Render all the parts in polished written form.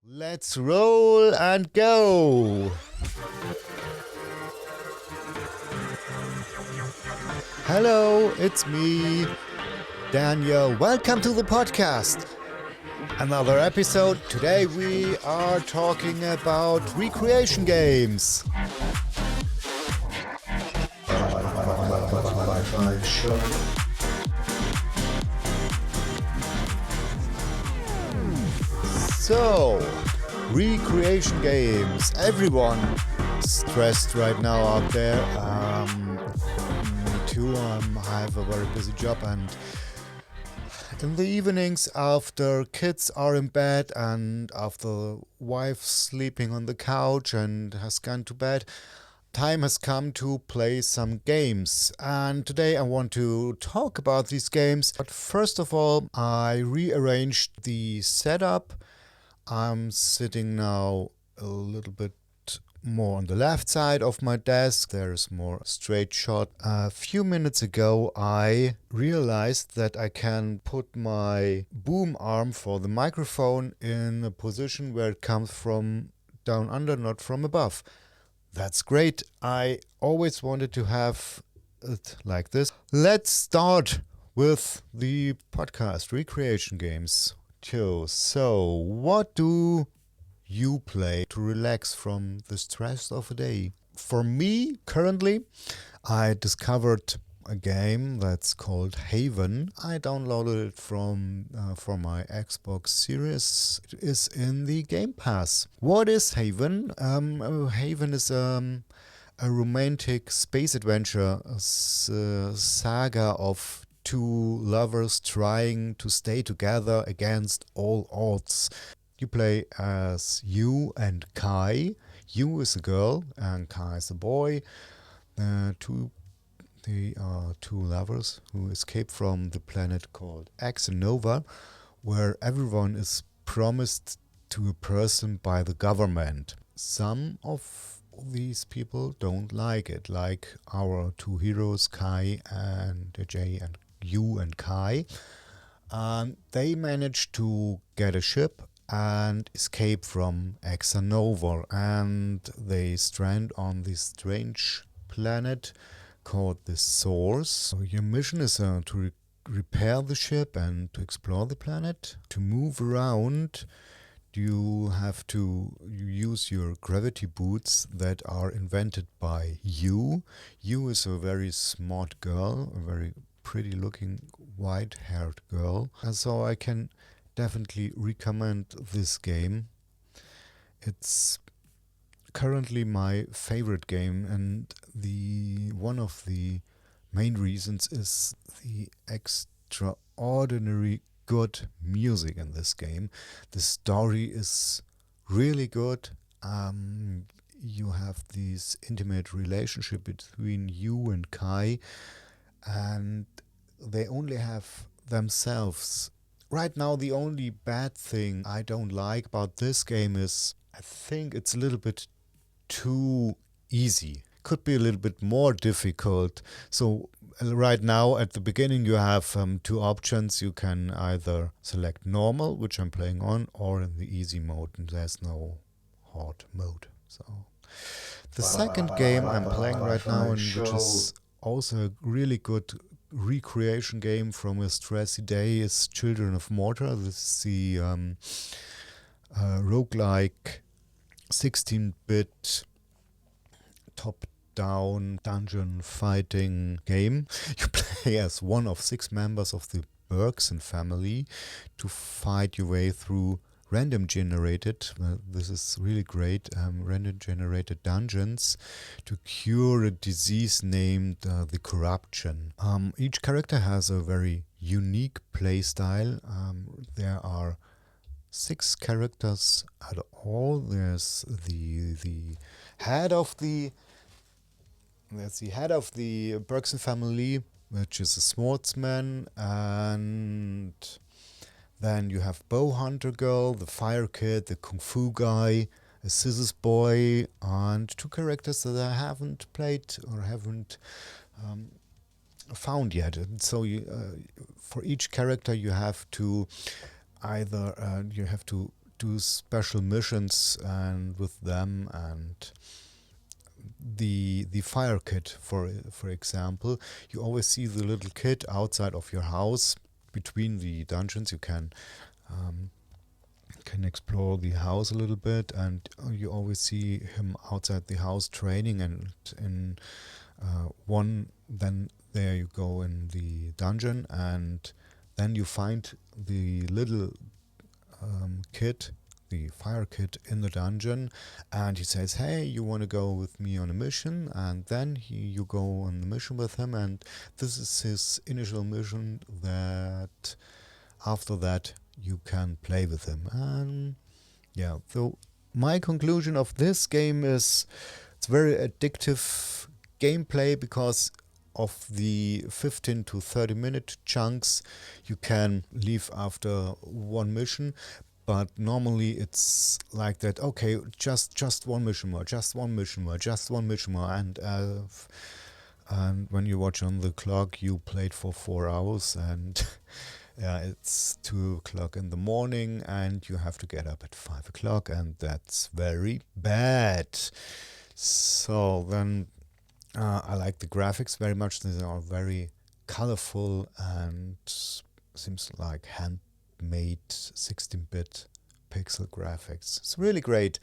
Let's roll and go! Hello, it's me, Daniel. Welcome to the podcast. Another episode. Today we are talking about recreation games. So, recreation games. Everyone stressed right now out there. Me too. I have a very busy job, and in the evenings after kids are in bed and after wife sleeping on the couch and has gone to bed, time has come to play some games. And today I want to talk about these games. But first of all, I rearranged the setup. I'm sitting now a little bit more on the left side of my desk. There's more straight shot. A few minutes ago I realized that I can put my boom arm for the microphone in a position where it comes from down under, not from above. That's great. I always wanted to have it like this. Let's start with the podcast, Recreation Games. So, what do you play to relax from the stress of a day? For me, currently, I discovered a game that's called Haven. I downloaded it from my Xbox Series. It is in the Game Pass. What is Haven? Haven is a romantic space adventure, a saga of two lovers trying to stay together against all odds. You play as Yu and Kai. Yu is a girl and Kai is a boy. They are two lovers who escape from the planet called Nova, where everyone is promised to a person by the government. Some of these people don't like it, like our two heroes, Kai and Jay, and Yu and Kai. They manage to get a ship and escape from Nova, and they strand on this strange planet called the Source. So your mission is to repair the ship and to explore the planet. To move around, you have to use your gravity boots that are invented by Yu. Yu is a very smart girl, a very pretty looking white-haired girl. And so I can definitely recommend this game. It's currently my favorite game, and one of the main reasons is the extraordinary good music in this game. The story is really good. You have this intimate relationship between Yu and Kai, and they only have themselves. Right now, the only bad thing I don't like about this game is I think it's a little bit too easy. Could be a little bit more difficult. So right now at the beginning you have two options. You can either select normal, which I'm playing on, or in the easy mode, and there's no hard mode. So the second game I'm playing right now, and which is also a really good recreation game from a stressy day, is Children of Mortar. This is the roguelike 16-bit top-down dungeon fighting game. You play as one of 6 members of the Bergson family to fight your way through random generated, this is really great, random generated dungeons to cure a disease named the corruption. Each character has a very unique play style. There are 6 characters at all. There's the head of the Bergson family, which is a swordsman, and then you have Bow Hunter Girl, the Fire Kid, the Kung Fu guy, a Scissors Boy, and 2 characters that I haven't played or haven't found yet. And so for each character you have to do special missions and with them, and the fire kit, for example, you always see the little kid outside of your house. Between the dungeons you can explore the house a little bit, and you always see him outside the house training, and in one, then there you go in the dungeon, and then you find the little kid, the fire kid, in the dungeon, and he says, hey, you want to go with me on a mission? And then you go on the mission with him, and this is his initial mission, that after that you can play with him. And yeah, so my conclusion of this game is it's very addictive gameplay, because of the 15 to 30 minute chunks you can leave after one mission. But normally it's like that, okay, just one mission more, just one mission more, just one mission more, and when you watch on the clock, you played for 4 hours, and yeah, it's 2 o'clock in the morning, and you have to get up at 5 o'clock, and that's very bad. So then I like the graphics very much. They are very colorful and seems like handmade 16-bit pixel graphics. It's really great.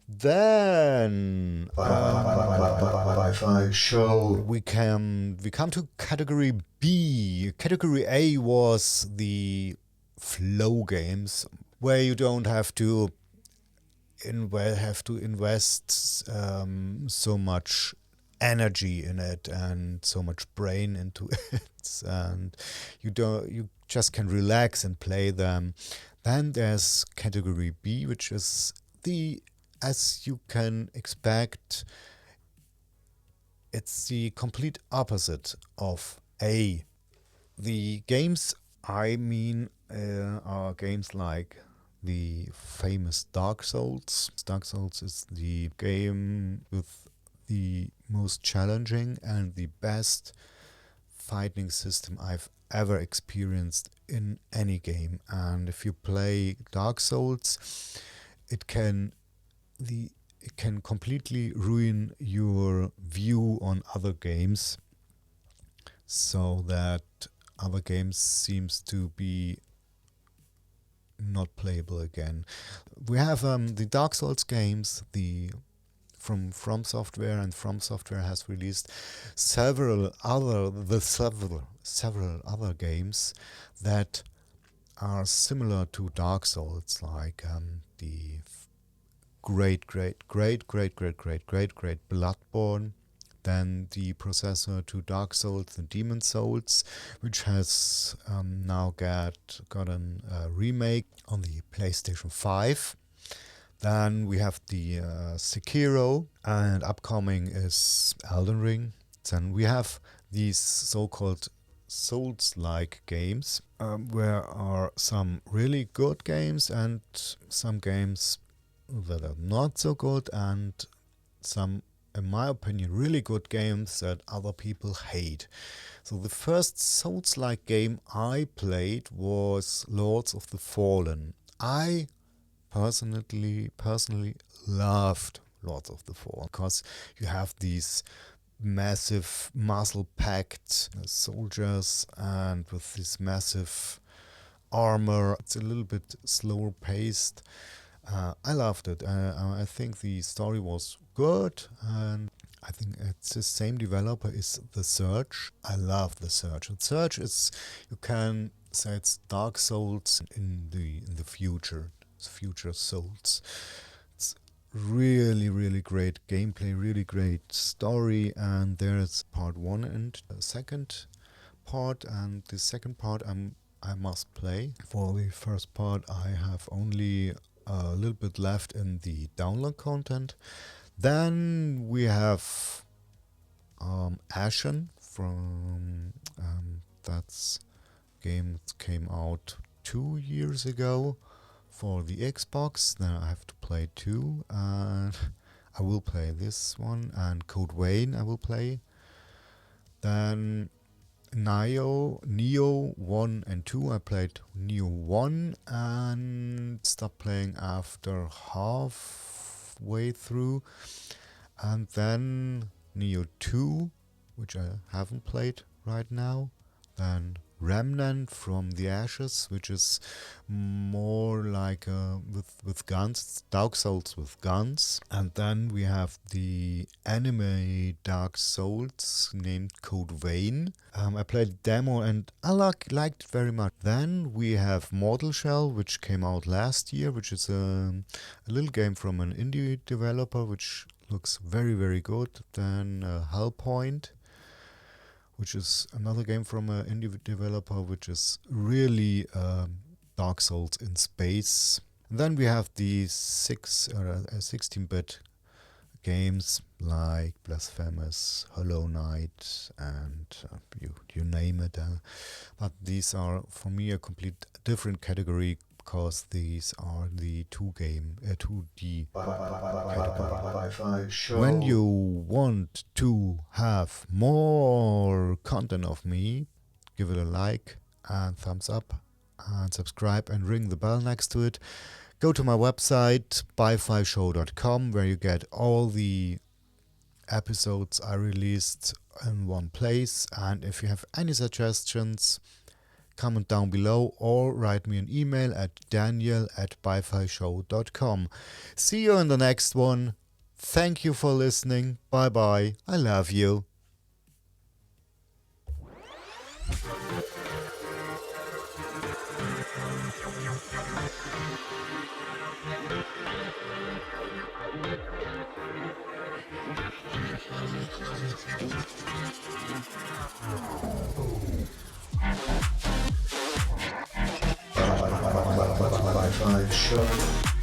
Then Wi-Fi show. We come to category B. Category A was the flow games, where you don't have to invest so much energy in it and so much brain into it, and you just can relax and play them. Then there's category B, which is as you can expect, it's the complete opposite of A. The games I mean are games like the famous Dark Souls. Dark Souls is the game with the most challenging and the best fighting system I've ever experienced in any game. And if you play Dark Souls, it can completely ruin your view on other games, so that other games seems to be not playable again. We have the Dark Souls games, from Software, and From Software has released several other games that are similar to Dark Souls, like the great Bloodborne, then the processor to Dark Souls, the Demon Souls, which has now gotten a remake on the PlayStation 5. Then we have the Sekiro, and upcoming is Elden Ring. Then we have these so-called Souls-like games, where are some really good games and some games that are not so good, and some, in my opinion, really good games that other people hate. So the first Souls-like game I played was Lords of the Fallen. I personally loved Lords of the Fallen, because you have these massive muscle-packed soldiers, and with this massive armor, it's a little bit slower paced. I loved it. I think the story was good, and I think it's the same developer as The Surge. I love The Surge. The Surge is, you can say it's Dark Souls in the future. It's future Souls. It's really great gameplay, really great story, and there's part 1 and second part, and the second part I must play. For the first part I have only a little bit left in the download content. Then we have Ashen from that's game that came out 2 years ago for the Xbox. Then I have to play 2, and I will play this one, and Code Vein I will play. Then Neo 1 and 2. I played Neo 1 and stopped playing after halfway through. And then Neo 2, which I haven't played right now. Then Remnant from the Ashes, which is more like with guns. It's Dark Souls with guns. And then we have the anime Dark Souls named Code Vein. I played demo and I liked it very much. Then we have Mortal Shell, which came out last year, which is a little game from an indie developer, which looks very, very good. Then Hellpoint, which is another game from an indie developer, which is really Dark Souls in space. And then we have the 16-bit games like Blasphemous, Hollow Knight, and you name it. But these are, for me, a complete different category, because these are the 2D category. When you want to have more content of me, give it a like and thumbs up and subscribe and ring the bell next to it. Go to my website by5show.com, where you get all the episodes I released in one place. And if you have any suggestions, comment down below or write me an email at daniel@byfishow.com. See you in the next one. Thank you for listening. Bye bye. I love you. By 5 show.